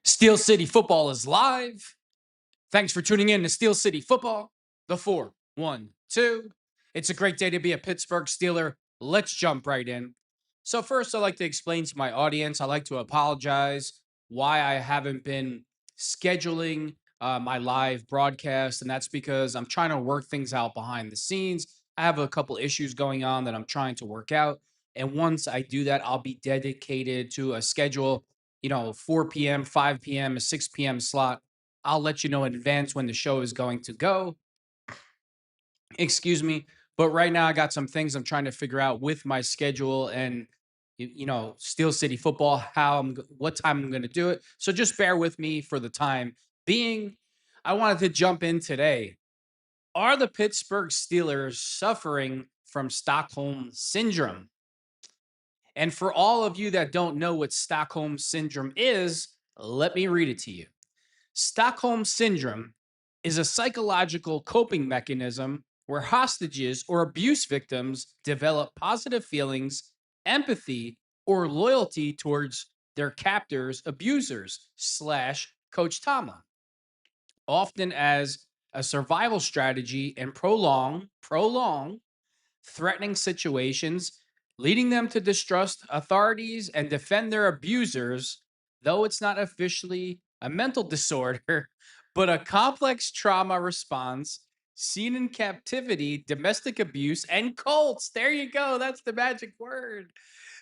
Steel City Football is live. Thanks for tuning in to Steel City Football. The 4-1-2. It's a great day to be a Pittsburgh Steeler. Let's jump right in. So first, I'd like to explain to my audience, I'd like to apologize why I haven't been scheduling my live broadcast, and that's because I'm trying to work things out behind the scenes. I have a couple issues going on that I'm trying to work out, and once I do that, I'll be dedicated to a schedule, 4 p.m., 5 p.m., a 6 p.m. slot. I'll let you know in advance when the show is going to go. Excuse me. But right now, I got some things I'm trying to figure out with my schedule and, Steel City Football, what time I'm going to do it. So just bear with me for the time being. I wanted to jump in today. Are the Pittsburgh Steelers suffering from Stockholm syndrome? And for all of you that don't know what Stockholm syndrome is, let me read it to you. Stockholm syndrome is a psychological coping mechanism where hostages or abuse victims develop positive feelings, empathy, or loyalty towards their captors, abusers, slash Coach Tomlin, often as a survival strategy in prolong threatening situations, leading them to distrust authorities and defend their abusers, though it's not officially a mental disorder, but a complex trauma response seen in captivity, domestic abuse, and cults. There you go. That's the magic word.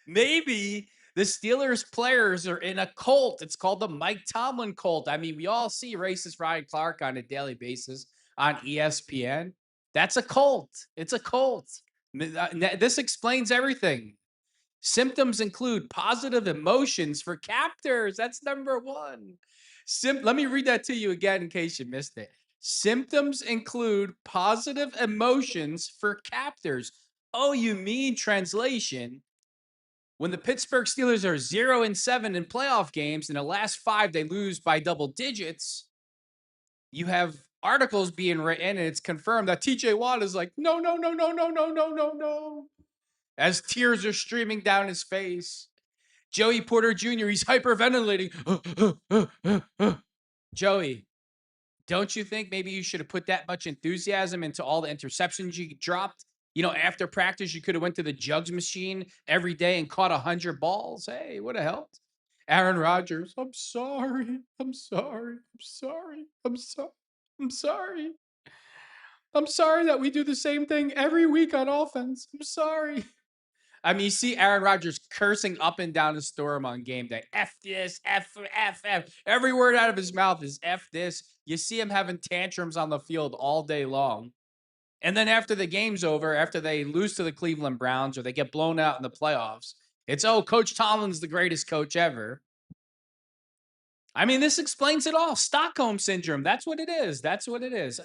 Maybe the Steelers players are in a cult. It's called the Mike Tomlin cult. I mean, we all see racist Ryan Clark on a daily basis on ESPN. That's a cult. It's a cult. This explains everything. Symptoms include positive emotions for captors. That's number one. Let me read that to you again in case you missed it. Symptoms include positive emotions for captors. Oh, you mean translation? When the Pittsburgh Steelers are 0-7 in playoff games, in the last 5 they lose by double digits, you have articles being written, and it's confirmed that TJ Watt is like, no, no, no, no, no, no, no, no, no, as tears are streaming down his face. Joey Porter Jr., he's hyperventilating. Joey, don't you think maybe you should have put that much enthusiasm into all the interceptions you dropped? After practice, you could have went to the jugs machine every day and caught 100 balls. Hey, would have helped. Aaron Rodgers, I'm sorry. I'm sorry. I'm sorry. I'm sorry. I'm sorry. I'm sorry that we do the same thing every week on offense. I'm sorry. I mean, you see Aaron Rodgers cursing up and down the storm on game day. F this, F, F, F. Every word out of his mouth is F this. You see him having tantrums on the field all day long. And then after the game's over, after they lose to the Cleveland Browns or they get blown out in the playoffs, it's, oh, Coach Tomlin's the greatest coach ever. I mean, this explains it all. Stockholm syndrome. That's what it is. That's what it is.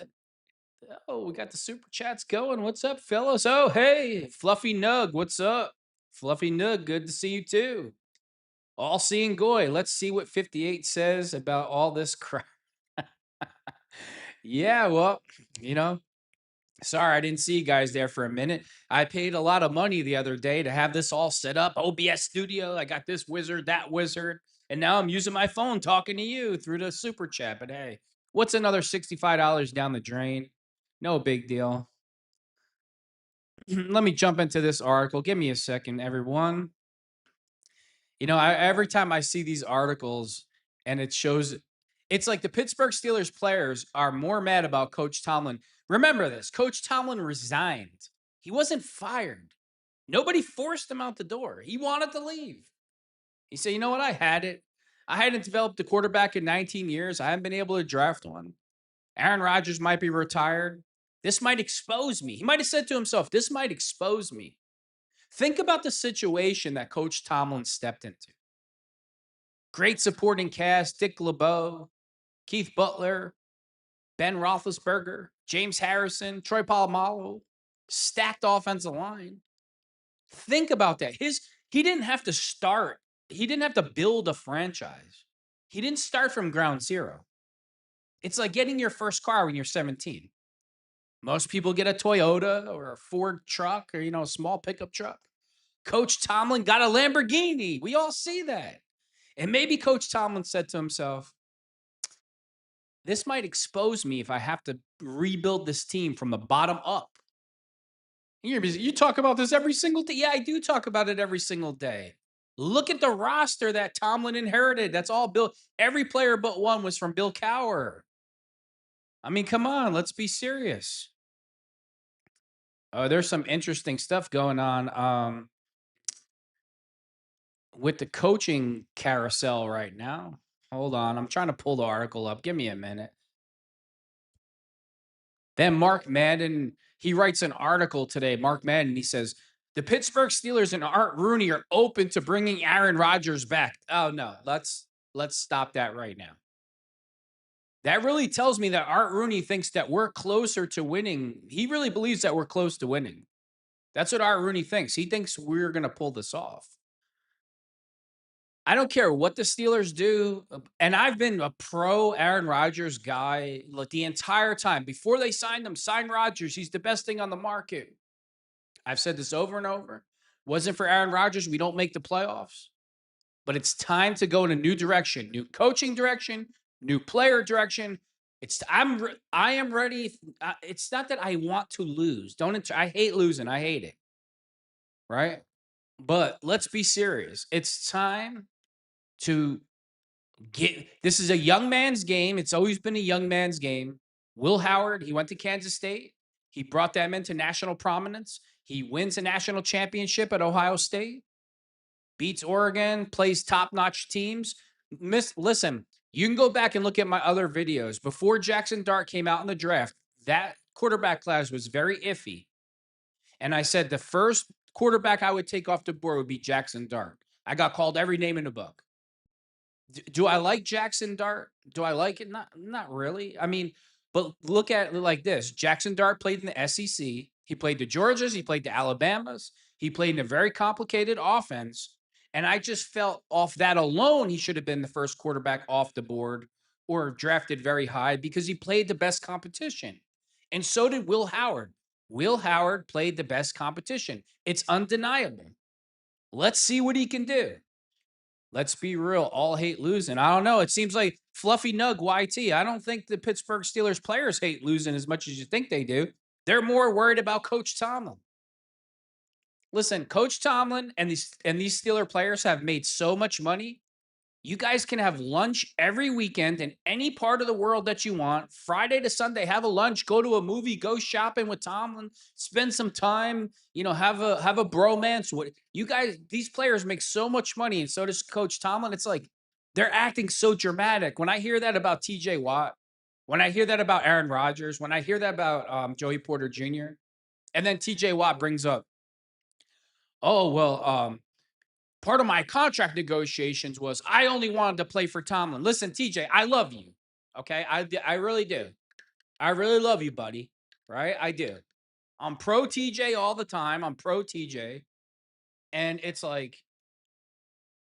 Oh, we got the super chats going. What's up, fellas? Oh, hey, Fluffy Nug. What's up? Fluffy Nug, good to see you too. All seeing Goy. Let's see what 58 says about all this crap. Yeah, well, sorry I didn't see you guys there for a minute. I paid a lot of money the other day to have this all set up. OBS Studio. I got this wizard, that wizard. And now I'm using my phone talking to you through the super chat. But hey, what's another $65 down the drain? No big deal. Let me jump into this article. Give me a second, everyone. Every time I see these articles and it shows, it's like the Pittsburgh Steelers players are more mad about Coach Tomlin. Remember this, Coach Tomlin resigned. He wasn't fired. Nobody forced him out the door. He wanted to leave. He said, you know what? I had it. I hadn't developed a quarterback in 19 years. I haven't been able to draft one. Aaron Rodgers might be retired. This might expose me. He might have said to himself, this might expose me. Think about the situation that Coach Tomlin stepped into. Great supporting cast: Dick LeBeau, Keith Butler, Ben Roethlisberger, James Harrison, Troy Polamalu, stacked offensive line. Think about that. He didn't have to start. He didn't have to build a franchise. He didn't start from ground zero. It's like getting your first car when you're 17. Most people get a Toyota or a Ford truck or, a small pickup truck. Coach Tomlin got a Lamborghini. We all see that. And maybe Coach Tomlin said to himself, this might expose me if I have to rebuild this team from the bottom up. You talk about this every single day. Yeah, I do talk about it every single day. Look at the roster that Tomlin inherited. That's all Bill. Every player but one was from Bill Cowher. I mean, come on, let's be serious. There's some interesting stuff going on with the coaching carousel right now. Hold on, I'm trying to pull the article up. Give me a minute. Then Mark Madden, he writes an article today. Mark Madden, he says, the Pittsburgh Steelers and Art Rooney are open to bringing Aaron Rodgers back. Oh no, let's stop that right now. That really tells me that Art Rooney thinks that we're closer to winning. He really believes that we're close to winning. That's what Art Rooney thinks. He thinks we're going to pull this off. I don't care what the Steelers do. And I've been a pro Aaron Rodgers guy like the entire time. Before they signed him, sign Rodgers. He's the best thing on the market. I've said this over and over. Wasn't for Aaron Rodgers, we don't make the playoffs. But it's time to go in a new direction, new coaching direction, new player direction. I am ready. It's not that I want to lose. I hate losing. I hate it. Right? But let's be serious. It's time to this is a young man's game. It's always been a young man's game. Will Howard, he went to Kansas State. He brought them into national prominence. He wins a national championship at Ohio State, beats Oregon, plays top-notch teams. Listen, you can go back and look at my other videos. Before Jackson Dart came out in the draft, that quarterback class was very iffy. And I said the first quarterback I would take off the board would be Jackson Dart. I got called every name in the book. Do I like Jackson Dart? Do I like it? Not really. I mean, but look at it like this. Jackson Dart played in the SEC. He played the Georgias. He played the Alabamas. He played in a very complicated offense. And I just felt off that alone, he should have been the first quarterback off the board or drafted very high because he played the best competition. And so did Will Howard. Will Howard played the best competition. It's undeniable. Let's see what he can do. Let's be real. All hate losing. I don't know. It seems like Fluffy Nug YT. I don't think the Pittsburgh Steelers players hate losing as much as you think they do. They're more worried about Coach Tomlin. Listen, Coach Tomlin and these Steeler players have made so much money. You guys can have lunch every weekend in any part of the world that you want. Friday to Sunday, have a lunch, go to a movie, go shopping with Tomlin, spend some time, have a bromance. What you guys, these players make so much money, and so does Coach Tomlin. It's like they're acting so dramatic. When I hear that about TJ Watt, when I hear that about Aaron Rodgers, when I hear that about Joey Porter Jr., and then TJ Watt brings up, oh, well, part of my contract negotiations was I only wanted to play for Tomlin. Listen, TJ, I love you. Okay. I really do. I really love you, buddy. Right. I do. I'm pro TJ all the time. I'm pro TJ. And it's like,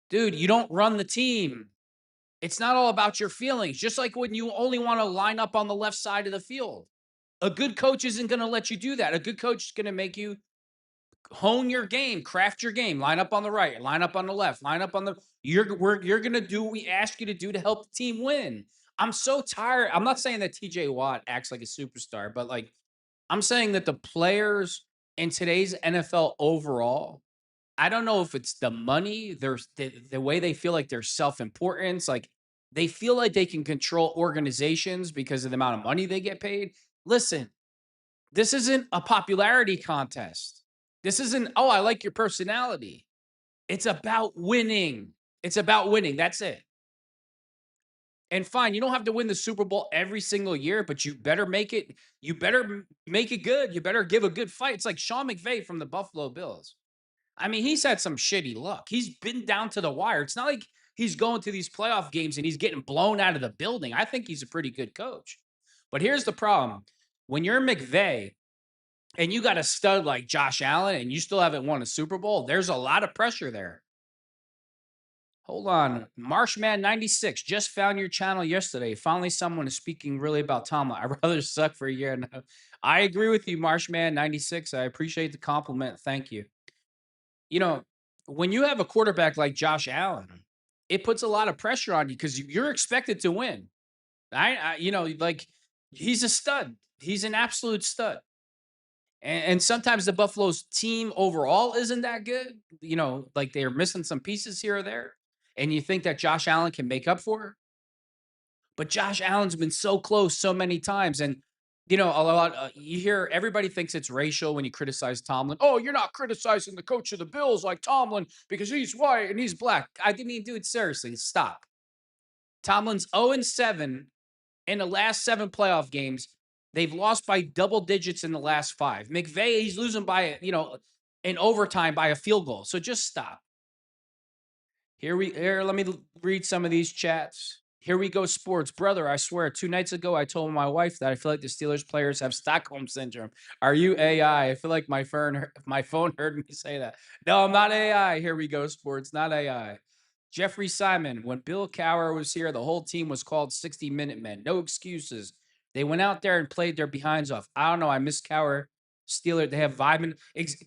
dude, you don't run the team. It's not all about your feelings. Just like when you only want to line up on the left side of the field. A good coach isn't going to let you do that. A good coach is going to make you hone your game, craft your game, line up on the right, line up on the left, line up on the you're going to do what we ask you to do to help the team win. I'm so tired. I'm not saying that TJ Watt acts like a superstar, but like I'm saying that the players in today's NFL overall, I don't know if it's the money, there's the way they feel like their self-importance, like they feel like they can control organizations because of the amount of money they get paid. Listen, this isn't a popularity contest. This isn't, oh, I like your personality. It's about winning. It's about winning. That's it. And fine, you don't have to win the Super Bowl every single year, but you better make it. You better make it good. You better give a good fight. It's like Sean McVay from the Buffalo Bills. I mean, he's had some shitty luck. He's been down to the wire. It's not like he's going to these playoff games and he's getting blown out of the building. I think he's a pretty good coach. But here's the problem. When you're McVay, and you got a stud like Josh Allen and you still haven't won a Super Bowl, there's a lot of pressure there. Hold on. Marshman96 just found your channel yesterday. Finally, someone is speaking really about Tomlin. I'd rather suck for a year. Now. I agree with you, Marshman96. I appreciate the compliment. Thank you. You know, when you have a quarterback like Josh Allen, it puts a lot of pressure on you because you're expected to win. Like he's a stud. He's an absolute stud. And sometimes the Buffalo's team overall isn't that good. Like they're missing some pieces here or there. And you think that Josh Allen can make up for it. But Josh Allen's been so close so many times. And, a lot, you hear everybody thinks it's racial when you criticize Tomlin. Oh, you're not criticizing the coach of the Bills like Tomlin because he's white and he's black. I mean, dude, seriously, stop. Tomlin's 0-7 in the last 7 playoff games. They've lost by double digits in the last 5. McVay, he's losing by, in overtime by a field goal. So just stop. Let me read some of these chats. Here we go, sports. Brother, I swear, 2 nights ago, I told my wife that I feel like the Steelers players have Stockholm syndrome. Are you AI? I feel like my phone heard me say that. No, I'm not AI. Here we go, sports. Not AI. Jeffrey Simon, when Bill Cowher was here, the whole team was called 60-minute men. No excuses. They went out there and played their behinds off. I don't know. I miss Cowher. Steeler, they have Vibin.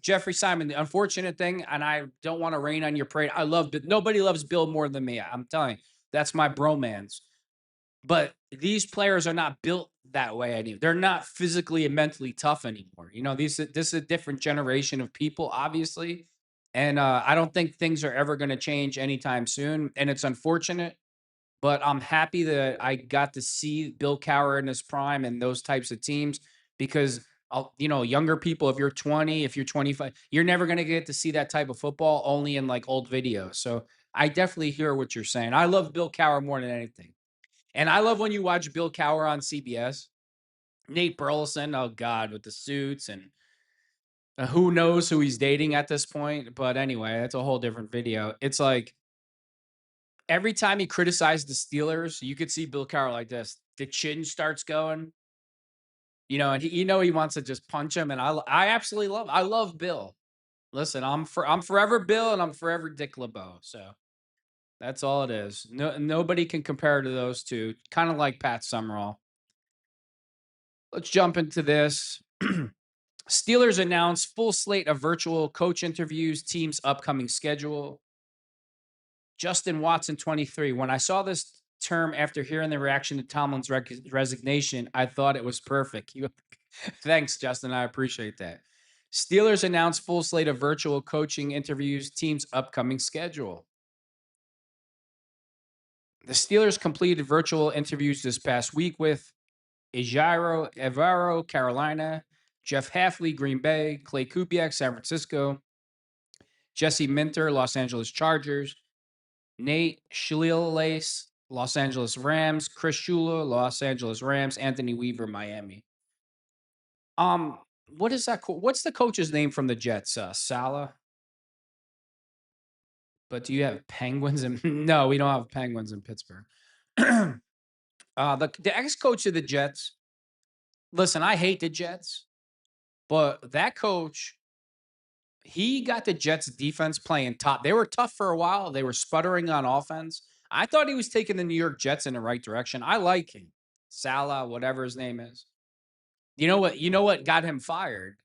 Jeffrey Simon, the unfortunate thing, and I don't want to rain on your parade. I love Bill. Nobody loves Bill more than me. I'm telling you, that's my bromance. But these players are not built that way anymore. They're not physically and mentally tough anymore. This is a different generation of people, obviously. And I don't think things are ever going to change anytime soon. And it's unfortunate, but I'm happy that I got to see Bill Cowher in his prime and those types of teams because younger people, if you're 20, if you're 25, you're never going to get to see that type of football only in like old videos. So I definitely hear what you're saying. I love Bill Cowher more than anything. And I love when you watch Bill Cowher on CBS. Nate Burleson, oh God, with the suits and who knows who he's dating at this point. But anyway, that's a whole different video. It's like every time he criticized the Steelers, you could see Bill Cowher like this. The chin starts going, and he wants to just punch him. And I absolutely I love Bill. Listen, I'm forever Bill and I'm forever Dick LeBeau. So that's all it is. No, nobody can compare to those two. Kind of like Pat Summerall. Let's jump into this. Steelers announced full slate of virtual coach interviews, team's upcoming schedule. Justin Watson, 23. When I saw this term after hearing the reaction to Tomlin's resignation, I thought it was perfect. Thanks, Justin. I appreciate that. Steelers announced full slate of virtual coaching interviews, team's upcoming schedule. The Steelers completed virtual interviews this past week with Ejiro Evero, Carolina, Jeff Hafley, Green Bay, Clay Kubiak, San Francisco, Jesse Minter, Los Angeles Chargers, Nate Schlielace, Los Angeles Rams, Chris Shula, Los Angeles Rams, Anthony Weaver, Miami. What is that? What's the coach's name from the Jets? Salah. But do you have Penguins? No, we don't have Penguins in Pittsburgh. The ex-coach of the Jets. Listen, I hate the Jets, but that coach, he got the Jets defense playing top. They were tough for a while. They were sputtering on offense. I thought he was taking the New York Jets in the right direction. I like him. Salah, whatever his name is. You know what? You know what got him fired?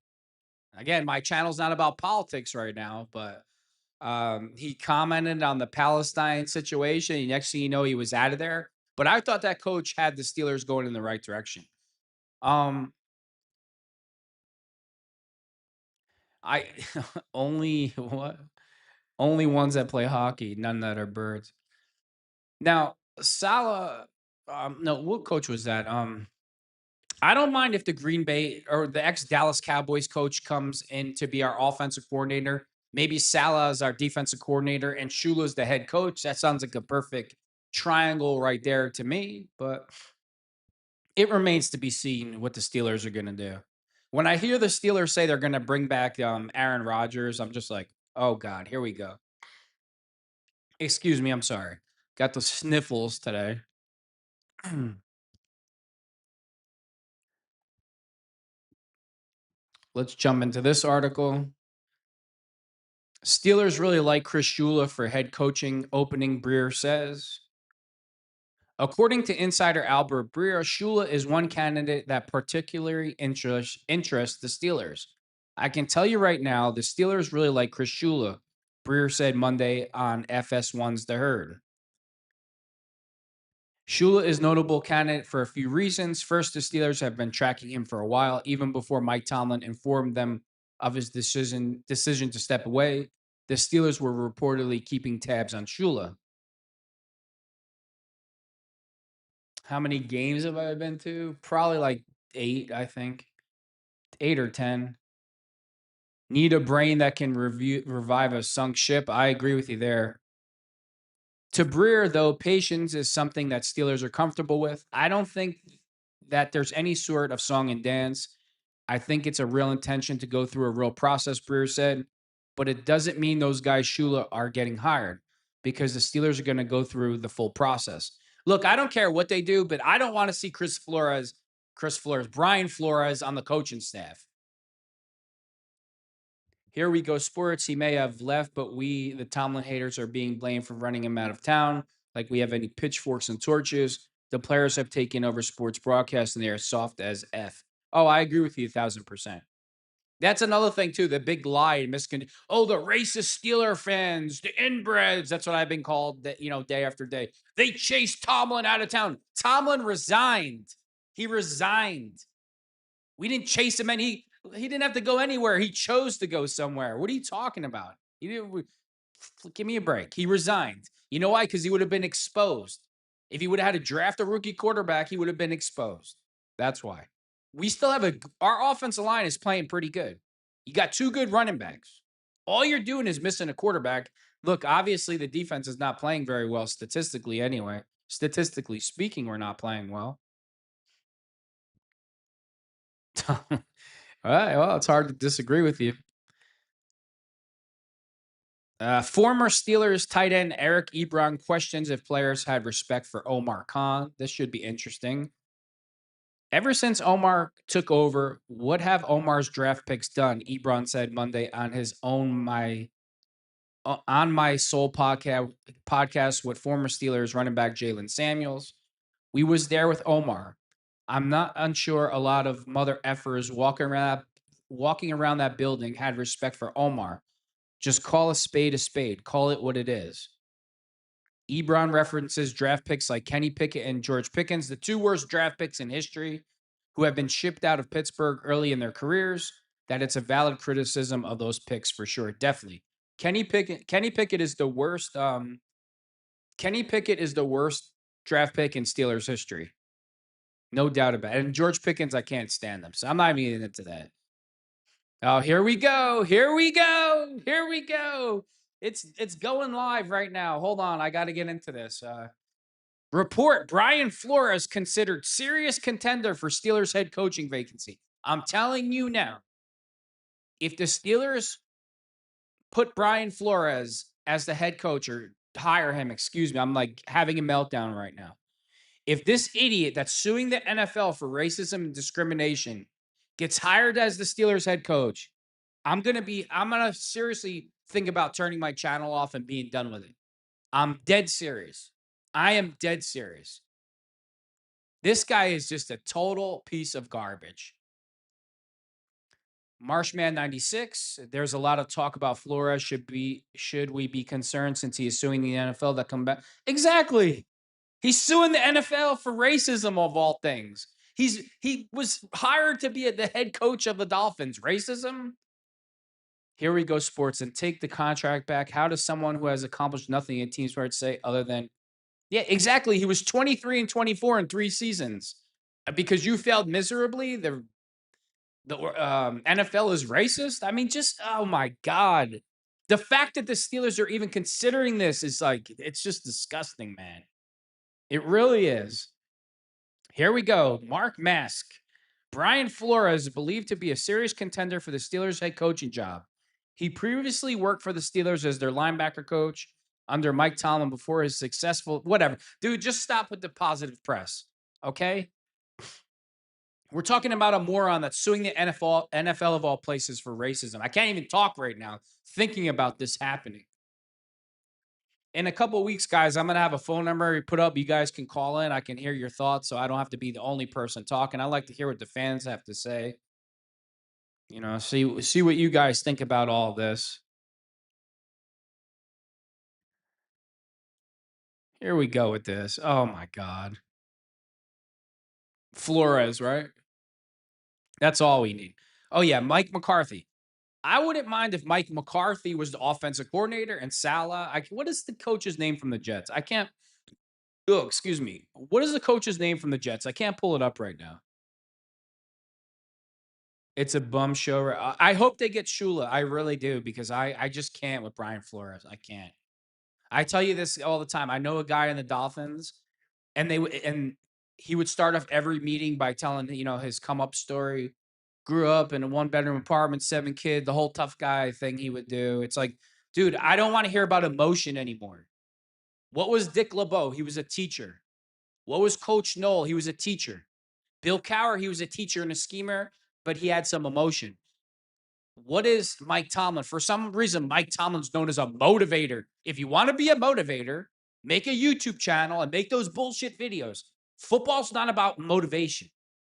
Again, my channel's not about politics right now, but he commented on the Palestine situation. And next thing you know, he was out of there. But I thought that coach had the Steelers going in the right direction. Um, I only what? Only ones that play hockey, none that are birds. Now, Salah, no, what coach was that? I don't mind if the Green Bay or the ex Dallas Cowboys coach comes in to be our offensive coordinator. Maybe Salah is our defensive coordinator and Shula's the head coach. That sounds like a perfect triangle right there to me. But it remains to be seen what the Steelers are going to do. When I hear the Steelers say they're going to bring back Aaron Rodgers, I'm just like, oh God, here we go. Excuse me, I'm sorry. Got the sniffles today. Let's jump into this article. Steelers really like Chris Shula for head coaching opening, Breer says. According to insider Albert Breer, Shula is one candidate that particularly interests the Steelers. I can tell you right now, the Steelers really like Chris Shula, Breer said Monday on FS1's The Herd. Shula is notable candidate for a few reasons. First, the Steelers have been tracking him for a while, even before Mike Tomlin informed them of his decision to step away. The Steelers were reportedly keeping tabs on Shula. How many games have I been to? Probably like 8, I think. 8 or 10. Need a brain that can revive a sunk ship. I agree with you there. To Breer, though, patience is something that Steelers are comfortable with. I don't think that there's any sort of song and dance. I think it's a real intention to go through a real process, Breer said, but it doesn't mean those guys, Shula, are getting hired because the Steelers are going to go through the full process. Look, I don't care what they do, but I don't want to see Brian Flores on the coaching staff. Here we go, sports. He may have left, but we, the Tomlin haters, are being blamed for running him out of town. Like we have any pitchforks and torches. The players have taken over sports broadcast and they are soft as F. Oh, I agree with you 1,000%. That's another thing, too. The big lie and oh, the racist Steeler fans, the inbreds. That's what I've been called, day after day. They chased Tomlin out of town. Tomlin resigned. He resigned. We didn't chase him, and he didn't have to go anywhere. He chose to go somewhere. What are you talking about? He didn't. Give me a break. He resigned. You know why? Because he would have been exposed. If he would have had to draft a rookie quarterback, he would have been exposed. That's why. We still have our offensive line is playing pretty good. You got 2 good running backs. All you're doing is missing a quarterback. Look, obviously the defense is not playing very well statistically anyway. Statistically speaking, we're not playing well. All right, well, it's hard to disagree with you. Former Steelers tight end Eric Ebron questions if players had respect for Omar Khan. This should be interesting. Ever since Omar took over, what have Omar's draft picks done? Ebron said Monday on his own on my soul podcast with former Steelers running back Jalen Samuels. We was there with Omar. I'm not unsure a lot of mother effers walking around that building had respect for Omar. Just call a spade a spade. Call it what it is. Ebron references draft picks like Kenny Pickett and George Pickens, the 2 worst draft picks in history, who have been shipped out of Pittsburgh early in their careers. That it's a valid criticism of those picks for sure. Definitely. Kenny Pickett is the worst. Kenny Pickett is the worst draft pick in Steelers history. No doubt about it. And George Pickens, I can't stand them. So I'm not even getting into that. Oh, here we go. Here we go. Here we go. It's going live right now. Hold on. I got to get into this. Report Brian Flores considered serious contender for Steelers head coaching vacancy. I'm telling you now, if the Steelers put Brian Flores as the head coach or hire him, excuse me, I'm like having a meltdown right now. If this idiot that's suing the NFL for racism and discrimination gets hired as the Steelers head coach, I'm going to seriously think about turning my channel off and being done with it. I'm dead serious. I am dead serious. This guy is just a total piece of garbage. Marshman 96. There's a lot of talk about Flores. Should we be concerned since he is suing the NFL that come back? Exactly. He's suing the NFL for racism of all things. He was hired to be the head coach of the Dolphins. Racism? Here we go, sports, and take the contract back. How does someone who has accomplished nothing in team sports say other than, yeah, exactly. He was 23 and 24 in 3 seasons. Because you failed miserably, the NFL is racist. I mean, just oh my god, the fact that the Steelers are even considering this is like it's just disgusting, man. It really is. Here we go. Mark Mask. Brian Flores is believed to be a serious contender for the Steelers head coaching job. He previously worked for the Steelers as their linebacker coach under Mike Tomlin before his successful whatever. Dude, just stop with the positive press. Okay? We're talking about a moron that's suing the NFL of all places for racism. I can't even talk right now thinking about this happening. In a couple of weeks, guys, I'm gonna have a phone number you put up. You guys can call in. I can hear your thoughts, so I don't have to be the only person talking. I like to hear what the fans have to say. See what you guys think about all this. Here we go with this. Oh my God, Flores, right? That's all we need. Oh yeah, Mike McCarthy. I wouldn't mind if Mike McCarthy was the offensive coordinator and Salah. What is the coach's name from the Jets? I can't. Oh, excuse me. What is the coach's name from the Jets? I can't pull it up right now. It's a bum show. I hope they get Shula. I really do because I just can't with Brian Flores. I can't. I tell you this all the time. I know a guy in the Dolphins, and he would start off every meeting by telling his come up story. Grew up in a one bedroom apartment, 7 kids, the whole tough guy thing he would do. It's like, dude, I don't want to hear about emotion anymore. What was Dick LeBeau? He was a teacher. What was Coach Knoll? He was a teacher. Bill Cowher, he was a teacher and a schemer, but he had some emotion. What is Mike Tomlin? For some reason, Mike Tomlin's known as a motivator. If you want to be a motivator, make a YouTube channel and make those bullshit videos. Football's not about motivation.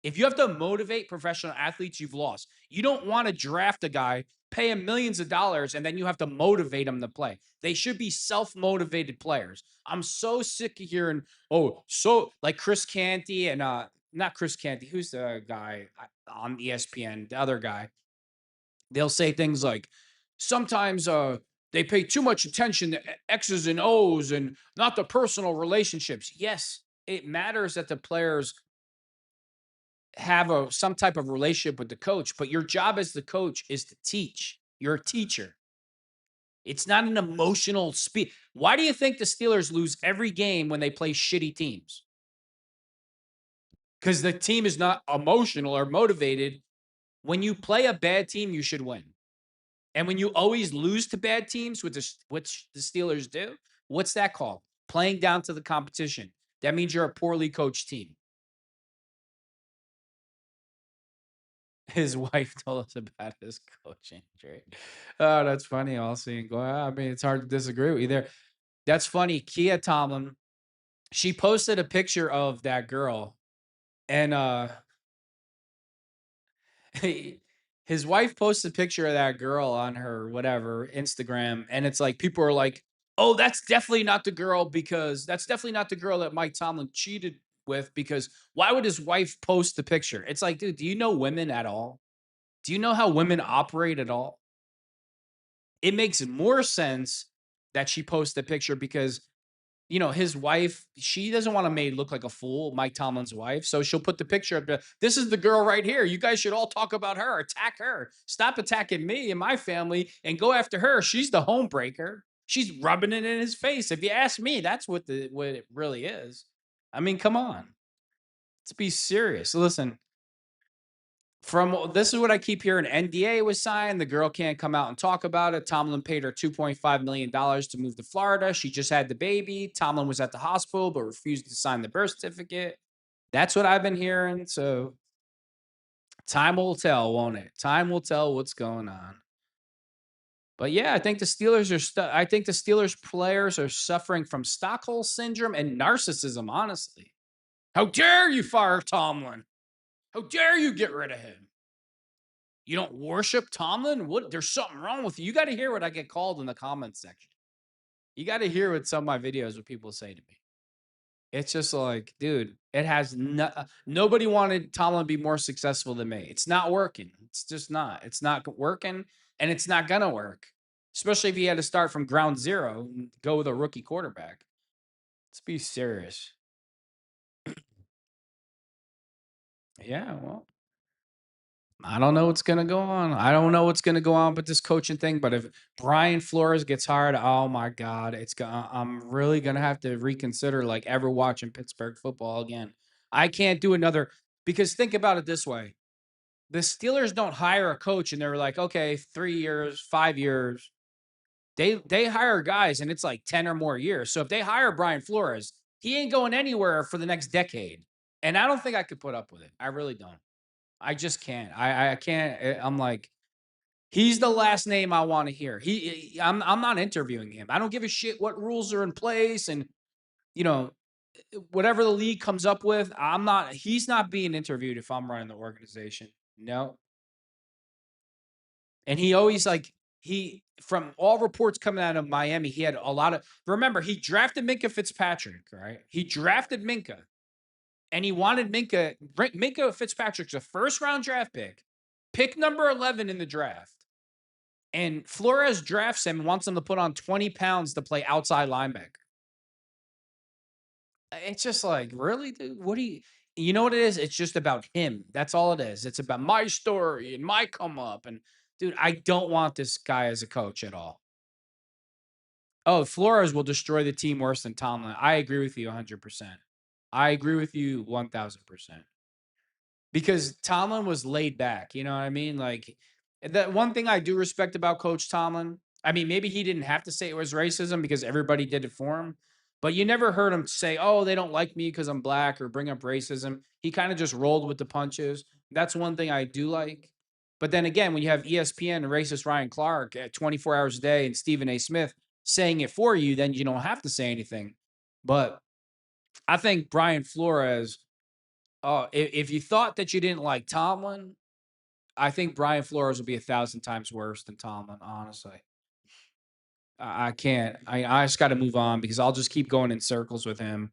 If you have to motivate professional athletes, you've lost. You don't want to draft a guy, pay him millions of dollars, and then you have to motivate him to play. They should be self-motivated players. I'm so sick of hearing, like Chris Canty and not Chris Canty, who's the guy on ESPN, the other guy. They'll say things like, sometimes they pay too much attention to X's and O's and not the personal relationships. Yes, it matters that the players have some type of relationship with the coach, but your job as the coach is to teach. You're a teacher. It's not an emotional speech. Why do you think the Steelers lose every game when they play shitty teams? Because the team is not emotional or motivated. When you play a bad team, you should win. And when you always lose to bad teams, which the Steelers do, what's that called? Playing down to the competition. That means you're a poorly coached team. His wife told us about his coaching trait. Oh, that's funny. I'll see and go. I mean, it's hard to disagree with you there. That's funny. Kia Tomlin, she posted a picture of that girl, and his wife posted a picture of that girl on her whatever Instagram, and it's like people are like, "Oh, that's definitely not the girl because that's definitely not the girl that Mike Tomlin cheated with because why would his wife post the picture?" It's like, dude, do you know women at all? Do you know how women operate at all? It makes more sense that she posts the picture because his wife, she doesn't want to make look like a fool, Mike Tomlin's wife. So she'll put the picture up. This is the girl right here. You guys should all talk about her, attack her. Stop attacking me and my family and go after her. She's the home breaker. She's rubbing it in his face. If you ask me, that's what it really is. I mean, come on. Let's be serious. Listen, this is what I keep hearing. NDA was signed. The girl can't come out and talk about it. Tomlin paid her $2.5 million to move to Florida. She just had the baby. Tomlin was at the hospital but refused to sign the birth certificate. That's what I've been hearing. So time will tell, won't it? Time will tell what's going on. But yeah, I think the Steelers I think the Steelers players are suffering from Stockholm syndrome and narcissism, honestly. How dare you fire Tomlin? How dare you get rid of him? You don't worship Tomlin? What? There's something wrong with you. You got to hear what I get called in the comments section. You got to hear what some of my videos what people say to me. It's just like, dude, it has nobody wanted Tomlin to be more successful than me. It's not working. It's just not. It's not working, and it's not gonna work. Especially if he had to start from ground zero and go with a rookie quarterback. Let's be serious. Yeah, well, I don't know what's gonna go on. I don't know what's gonna go on with this coaching thing. But if Brian Flores gets hired, oh my God, I'm really gonna have to reconsider like ever watching Pittsburgh football again. I can't do another because think about it this way: the Steelers don't hire a coach and they're like, okay, 3 years, 5 years. They hire guys and it's like 10 or more years. So if they hire Brian Flores, he ain't going anywhere for the next decade. And I don't think I could put up with it. I really don't. I just can't. I can't. I'm like, he's the last name I want to hear. I'm not interviewing him. I don't give a shit what rules are in place and you know whatever the league comes up with. I'm not. He's not being interviewed if I'm running the organization. No. And he always like he from all reports coming out of Miami, he had a lot of. Remember, he drafted Minka Fitzpatrick, right? He drafted Minka, and he wanted Minka Fitzpatrick's a first round draft pick number 11 in the draft. And Flores drafts him and wants him to put on 20 pounds to play outside linebacker. It's just like, really, dude? What do you know what it is? It's just about him. That's all it is. It's about my story and my come up. And dude, I don't want this guy as a coach at all. Oh, Flores will destroy the team worse than Tomlin. I agree with you 100%. I agree with you 1000%. Because Tomlin was laid back, you know what I mean? Like the one thing I do respect about Coach Tomlin, I mean, maybe he didn't have to say it was racism because everybody did it for him, but you never heard him say, "Oh, they don't like me because I'm black," or bring up racism. He kind of just rolled with the punches. That's one thing I do like. But then again, when you have ESPN and racist Ryan Clark at 24 hours a day and Stephen A. Smith saying it for you, then you don't have to say anything. But I think Brian Flores if you thought that you didn't like Tomlin, I think Brian Flores will be 1,000 times worse than Tomlin, honestly. I can't. I just gotta move on because I'll just keep going in circles with him.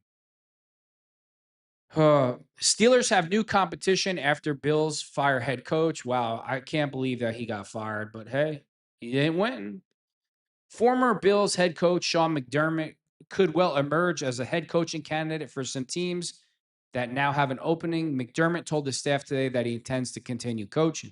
Steelers have new competition after Bills fire head coach. Wow, I can't believe that he got fired, but hey, he didn't win. Former Bills head coach Sean McDermott could well emerge as a head coaching candidate for some teams that now have an opening. McDermott told the staff today that he intends to continue coaching.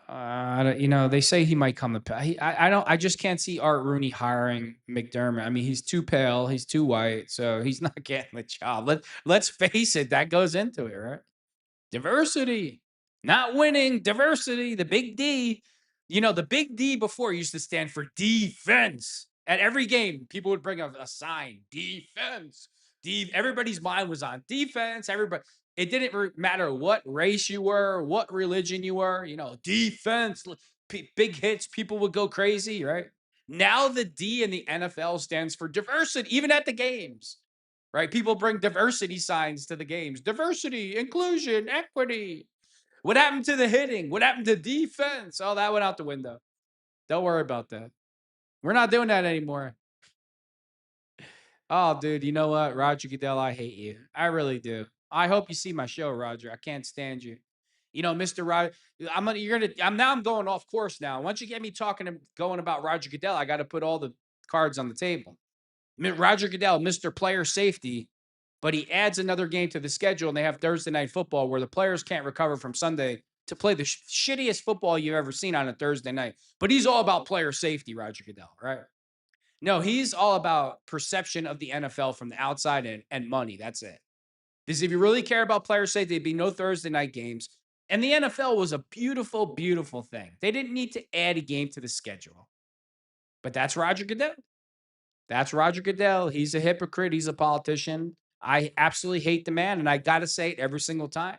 They say he might come to pass. I don't. I just can't see Art Rooney hiring McDermott. I mean, he's too pale, he's too white, so he's not getting the job. Let's face it, that goes into it, right? Diversity, not winning, diversity, the big D. The big D before used to stand for defense. At every game, people would bring a sign, defense. Everybody's mind was on defense. Everybody, it didn't matter what race you were, what religion you were, defense, big hits, people would go crazy, right? Now the D in the NFL stands for diversity, even at the games. Right? People bring diversity signs to the games. Diversity, inclusion, equity. What happened to the hitting? What happened to defense? Oh, that went out the window. Don't worry about that. We're not doing that anymore. Oh, dude, you know what? Roger Goodell, I hate you. I really do. I hope you see my show, Roger. I can't stand you. Mr. Roger, I'm going off course now. Once you get me talking and going about Roger Goodell, I got to put all the cards on the table. Roger Goodell, Mr. Player Safety, but he adds another game to the schedule, and they have Thursday Night Football where the players can't recover from Sunday to play the shittiest football you've ever seen on a Thursday night. But he's all about player safety, Roger Goodell, right? No, he's all about perception of the NFL from the outside and money. That's it. Because if you really care about player safety, there'd be no Thursday night games. And the NFL was a beautiful, beautiful thing. They didn't need to add a game to the schedule. But that's Roger Goodell. That's Roger Goodell. He's a hypocrite. He's a politician. I absolutely hate the man, and I got to say it every single time.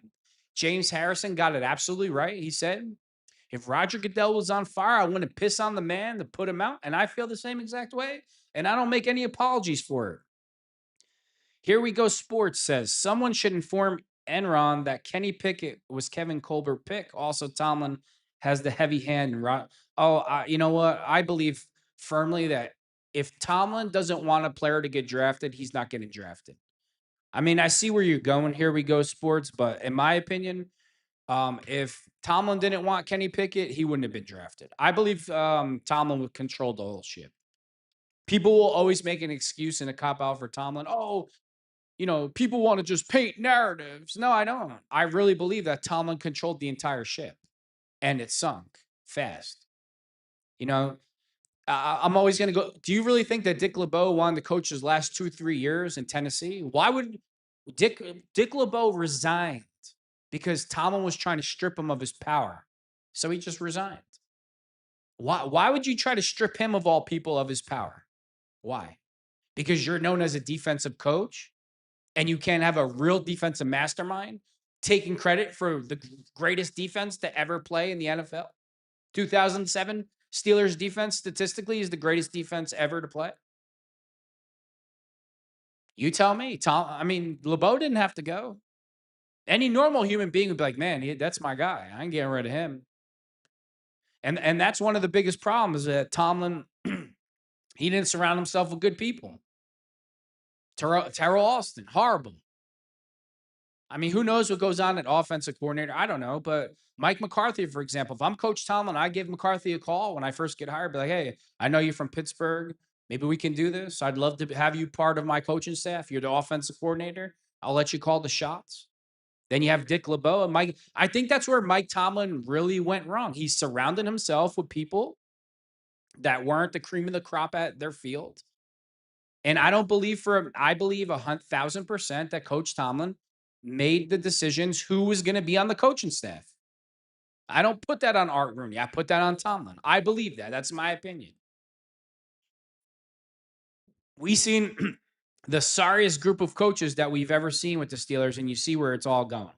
James Harrison got it absolutely right. He said, if Roger Goodell was on fire, I wouldn't piss on the man to put him out. And I feel the same exact way. And I don't make any apologies for it. Here we go. Sports says someone should inform Enron that Kenny Pickett was Kevin Colbert pick. Also, Tomlin has the heavy hand. You know what? I believe firmly that if Tomlin doesn't want a player to get drafted, he's not getting drafted. I mean, I see where you're going. Here we go, sports. But in my opinion, if Tomlin didn't want Kenny Pickett, he wouldn't have been drafted. I believe Tomlin would control the whole ship. People will always make an excuse and a cop out for Tomlin. Oh, people want to just paint narratives. No, I don't. I really believe that Tomlin controlled the entire ship and it sunk fast. I'm always going to go. Do you really think that Dick LeBeau won the coach's last 2-3 years in Tennessee? Why would Dick LeBeau resigned? Because Tomlin was trying to strip him of his power. So he just resigned. Why would you try to strip him of all people of his power? Why? Because you're known as a defensive coach? and you can't have a real defensive mastermind taking credit for the greatest defense to ever play in the NFL. 2007 Steelers defense statistically is the greatest defense ever to play. You tell me. I mean, LeBeau didn't have to go. Any normal human being would be like, man, that's my guy. I ain't getting rid of him. And that's one of the biggest problems that Tomlin he didn't surround himself with good people. Terrell Austin, horrible. I mean, who knows what goes on at offensive coordinator? I don't know. But Mike McCarthy, for example, if I'm Coach Tomlin, I give McCarthy a call when I first get hired. Be like, hey, I know you're from Pittsburgh. Maybe we can do this. I'd love to have you part of my coaching staff. You're the offensive coordinator. I'll let you call the shots. Then you have Dick LeBeau and Mike. I think that's where Mike Tomlin really went wrong. He surrounded himself with people that weren't the cream of the crop at their field. And I believe 1,000% that Coach Tomlin made the decisions who was going to be on the coaching staff. I don't put that on Art Rooney. I put that on Tomlin. I believe that. That's my opinion. We seen the sorriest group of coaches that we've ever seen with the Steelers, and you see where it's all going.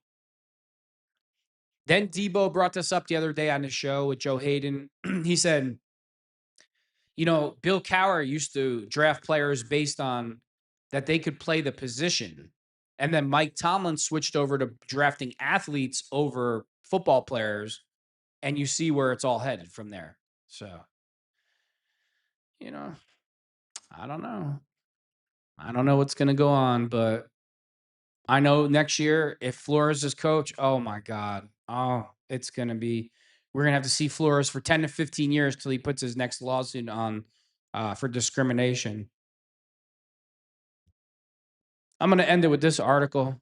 Then Debo brought this up the other day on the show with Joe Hayden. He said, Bill Cowher used to draft players based on that they could play the position. And then Mike Tomlin switched over to drafting athletes over football players. And you see where it's all headed from there. So, you know, I don't know. I don't know what's going to go on, but I know next year, if Flores is coach, oh my God. Oh, we're going to have to see Flores for 10 to 15 years till he puts his next lawsuit on for discrimination. I'm going to end it with this article.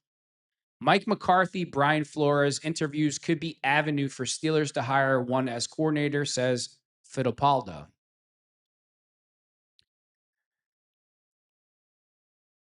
Mike McCarthy, Brian Flores interviews could be avenue for Steelers to hire one as coordinator, says Fittipaldo.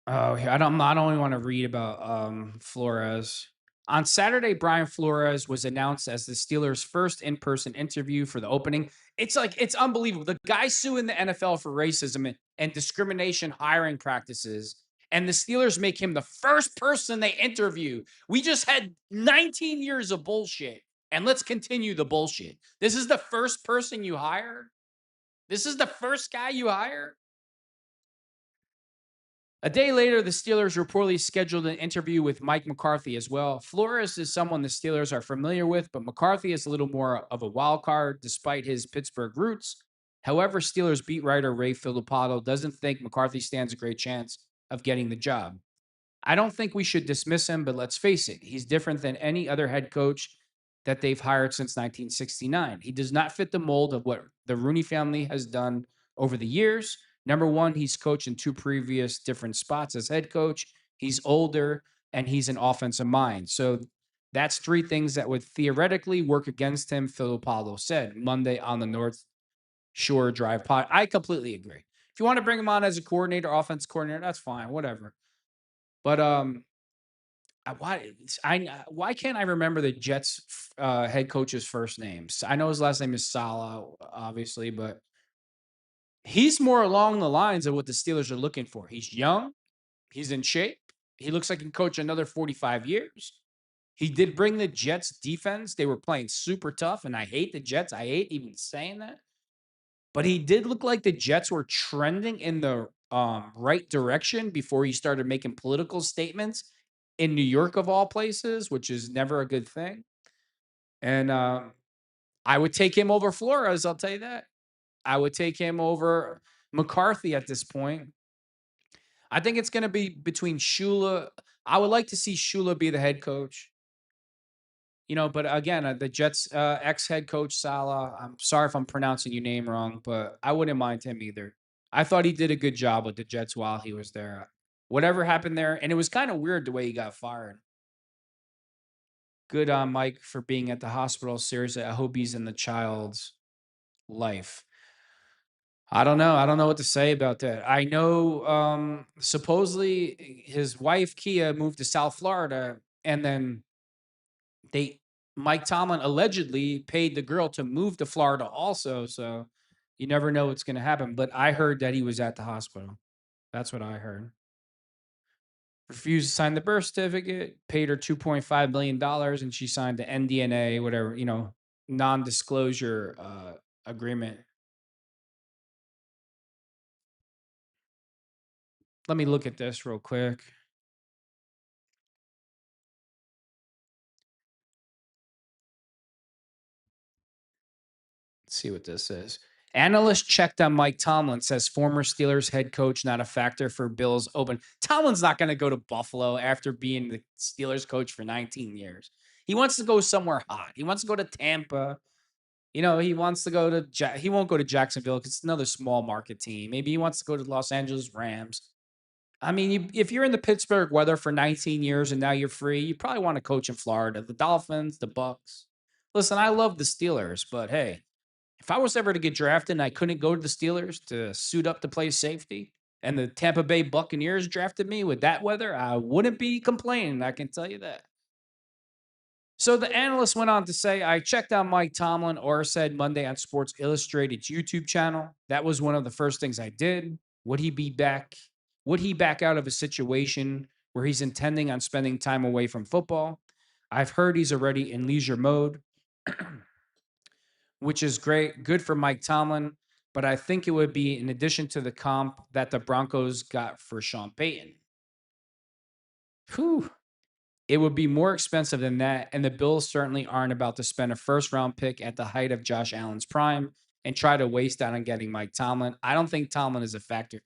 Oh, I don't only want to read about Flores. On Saturday, Brian Flores was announced as the Steelers' first in-person interview for the opening. It's unbelievable. The guy suing the NFL for racism and discrimination hiring practices, and the Steelers make him the first person they interview. We just had 19 years of bullshit, and let's continue the bullshit. This is the first person you hire? This is the first guy you hire? A day later, the Steelers reportedly scheduled an interview with Mike McCarthy as well. Flores is someone the Steelers are familiar with, but McCarthy is a little more of a wild card despite his Pittsburgh roots. However, Steelers beat writer Ray Filippo doesn't think McCarthy stands a great chance of getting the job. I don't think we should dismiss him, but let's face it, he's different than any other head coach that they've hired since 1969. He does not fit the mold of what the Rooney family has done over the years. Number one, he's coached in two previous different spots as head coach. He's older and he's an offensive mind. So that's three things that would theoretically work against him, Filippo said Monday on the North Shore Drive pod. I completely agree. If you want to bring him on as a coordinator, offense coordinator, that's fine, whatever. But why can't I remember the Jets head coach's first name? I know his last name is Saleh, obviously, but he's more along the lines of what the Steelers are looking for. He's young, he's in shape, he looks like he can coach another 45 years. He did bring the Jets defense. They were playing super tough, and I hate the Jets. I hate even saying that. But he did look like the Jets were trending in the right direction before he started making political statements in New York, of all places, which is never a good thing. And I would take him over Flores, I'll tell you that. I would take him over McCarthy at this point. I think it's going to be between Shula. I would like to see Shula be the head coach. But again, the Jets ex-head coach Saleh, I'm sorry if I'm pronouncing your name wrong, but I wouldn't mind him either. I thought he did a good job with the Jets while he was there. Whatever happened there, and it was kind of weird the way he got fired. Good on Mike for being at the hospital. Seriously, I hope he's in the child's life. I don't know. I don't know what to say about that. I know supposedly his wife Kia moved to South Florida, and then Mike Tomlin allegedly paid the girl to move to Florida also. So you never know what's going to happen. But I heard that he was at the hospital. That's what I heard. refused to sign the birth certificate, paid her $2.5 million dollars, and she signed the NDNA, whatever, non-disclosure agreement. Let me look at this real quick. Let's see what this is. Analyst checked on Mike Tomlin, says former Steelers head coach not a factor for Bills open. Tomlin's not going to go to Buffalo after being the Steelers coach for 19 years. He wants to go somewhere hot. He wants to go to Tampa. He wants to go to he won't go to Jacksonville because it's another small market team. Maybe he wants to go to the Los Angeles Rams. I mean, if you're in the Pittsburgh weather for 19 years and now you're free, you probably want to coach in Florida, the Dolphins, the Bucks. Listen, I love the Steelers, but hey, if I was ever to get drafted and I couldn't go to the Steelers to suit up to play safety, and the Tampa Bay Buccaneers drafted me with that weather, I wouldn't be complaining. I can tell you that. So the analyst went on to say, I checked out Mike Tomlin or said Monday on Sports Illustrated's YouTube channel. That was one of the first things I did. Would he be back? Would he back out of a situation where he's intending on spending time away from football? I've heard he's already in leisure mode, which is great. Good for Mike Tomlin. But I think it would be in addition to the comp that the Broncos got for Sean Payton. Whew. It would be more expensive than that, and the Bills certainly aren't about to spend a first-round pick at the height of Josh Allen's prime and try to waste that on getting Mike Tomlin. I don't think Tomlin is a factor.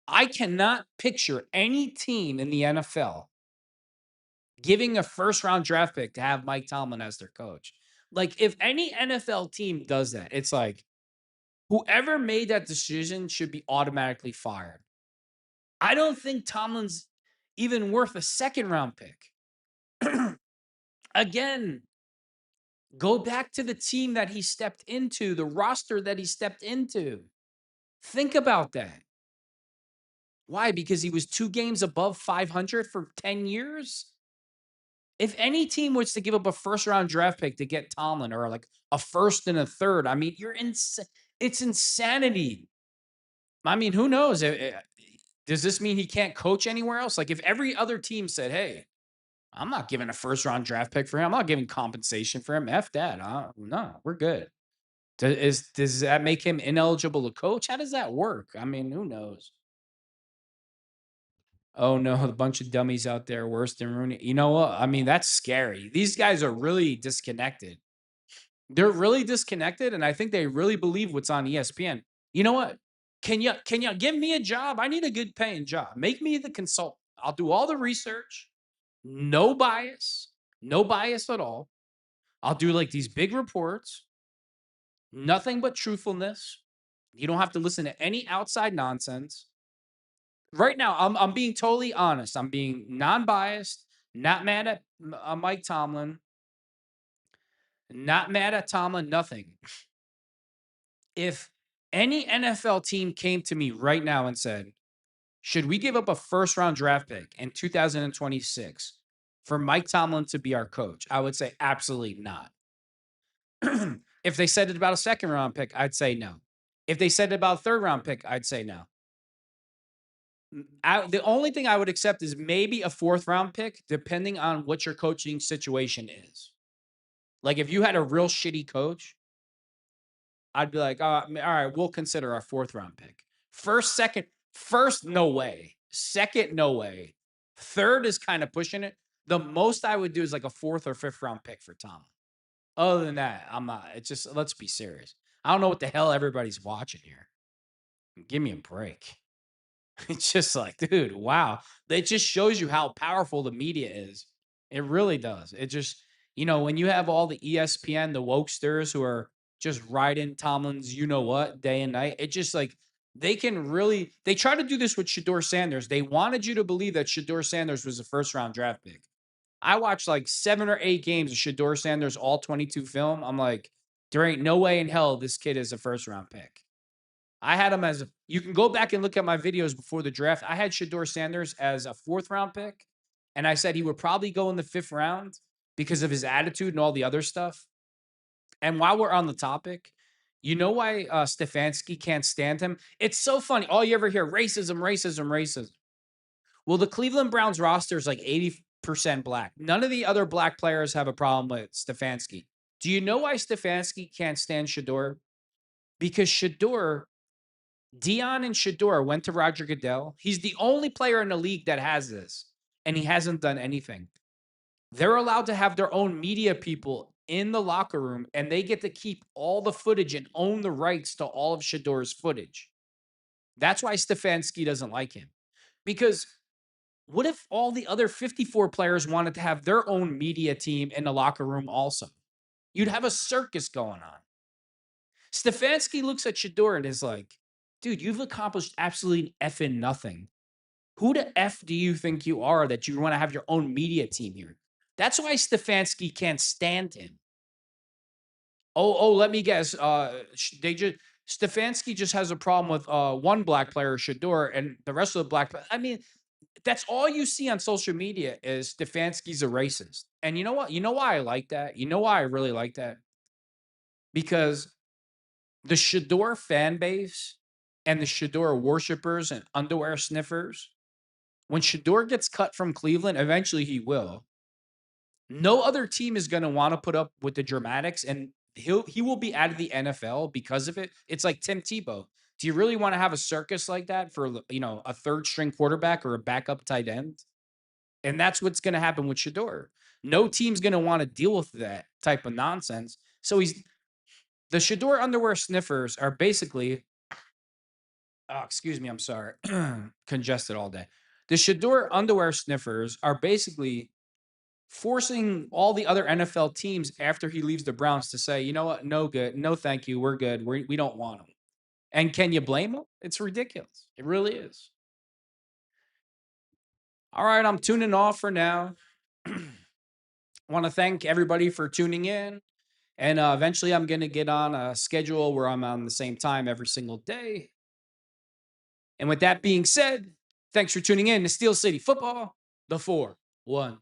I cannot picture any team in the NFL giving a first-round draft pick to have Mike Tomlin as their coach. Like, if any NFL team does that, it's like whoever made that decision should be automatically fired. I don't think Tomlin's even worth a second-round pick. Again, go back to the team that he stepped into, the roster that he stepped into. Think about that. Why? Because he was 2 games above 500 for 10 years? If any team was to give up a first-round draft pick to get Tomlin or like a first and a third, I mean, it's insanity. I mean, who knows? Does this mean he can't coach anywhere else? Like if every other team said, "Hey, I'm not giving a first-round draft pick for him. I'm not giving compensation for him. F that. No, we're good." Does that make him ineligible to coach? How does that work? I mean, who knows? Oh no, a bunch of dummies out there worse than Rooney. You know what? I mean, that's scary. These guys are really disconnected. They're really disconnected, and I think they really believe what's on ESPN. You know what? Can you give me a job? I need a good paying job. Make me the consultant. I'll do all the research. No bias. No bias at all. I'll do like these big reports. Nothing but truthfulness. You don't have to listen to any outside nonsense. Right now, I'm being totally honest. I'm being non-biased, not mad at Mike Tomlin, not mad at Tomlin, nothing. If any NFL team came to me right now and said, should we give up a first round draft pick in 2026 for Mike Tomlin to be our coach? I would say absolutely not. If they said it about a second round pick, I'd say no. If they said it about a third round pick, I'd say no. The only thing I would accept is maybe a fourth round pick, depending on what your coaching situation is. Like if you had a real shitty coach, I'd be like, all right, we'll consider our fourth round pick. First, no way. Second, no way. Third is kind of pushing it. The most I would do is like a fourth or fifth round pick for Tom. Other than that, I'm not. It's just, let's be serious. I don't know what the hell everybody's watching here. Give me a break. It's just like, dude, wow. It just shows you how powerful the media is. It really does. It just, when you have all the ESPN, the wokesters who are just riding Tomlin's, you know what, day and night, it just like, they try to do this with Shador Sanders. They wanted you to believe that Shador Sanders was a first round draft pick. I watched like 7 or 8 games of Shador Sanders, all 22 film. I'm like, there ain't no way in hell this kid is a first round pick. I had him you can go back and look at my videos before the draft. I had Shador Sanders as a fourth round pick. And I said he would probably go in the 5th round because of his attitude and all the other stuff. And while we're on the topic, you know why Stefanski can't stand him? It's so funny. All you ever hear, racism, racism, racism. Well, the Cleveland Browns roster is like 80% black. None of the other black players have a problem with Stefanski. Do you know why Stefanski can't stand Shador? Because Dion and Shador went to Roger Goodell. He's the only player in the league that has this, and he hasn't done anything. They're allowed to have their own media people in the locker room, and they get to keep all the footage and own the rights to all of Shador's footage. That's why Stefanski doesn't like him. Because what if all the other 54 players wanted to have their own media team in the locker room also? You'd have a circus going on. Stefanski looks at Shador and is like, dude, you've accomplished absolutely effing nothing. Who the F do you think you are that you want to have your own media team here? That's why Stefanski can't stand him. Let me guess. Stefanski just has a problem with one black player, Shador, and the rest of the black. I mean, that's all you see on social media is Stefanski's a racist. And you know what? You know why I like that? You know why I really like that? Because the Shador fan base and the Shador worshipers and underwear sniffers, when Shador gets cut from Cleveland, eventually he will. No other team is going to want to put up with the dramatics, and he will be out of the NFL because of it. It's like Tim Tebow. Do you really want to have a circus like that for a third string quarterback or a backup tight end? And that's what's going to happen with Shador. No team's going to want to deal with that type of nonsense. So the Shador underwear sniffers are basically, oh, excuse me, I'm sorry, congested all day. The Shador underwear sniffers are basically forcing all the other NFL teams after he leaves the Browns to say, you know what, no good, no thank you, we're good, we don't want him. And can you blame him? It's ridiculous. It really is. All right, I'm tuning off for now. Want to thank everybody for tuning in. And eventually, I'm going to get on a schedule where I'm on the same time every single day. And with that being said, thanks for tuning in to Steel City Football, the 4-1.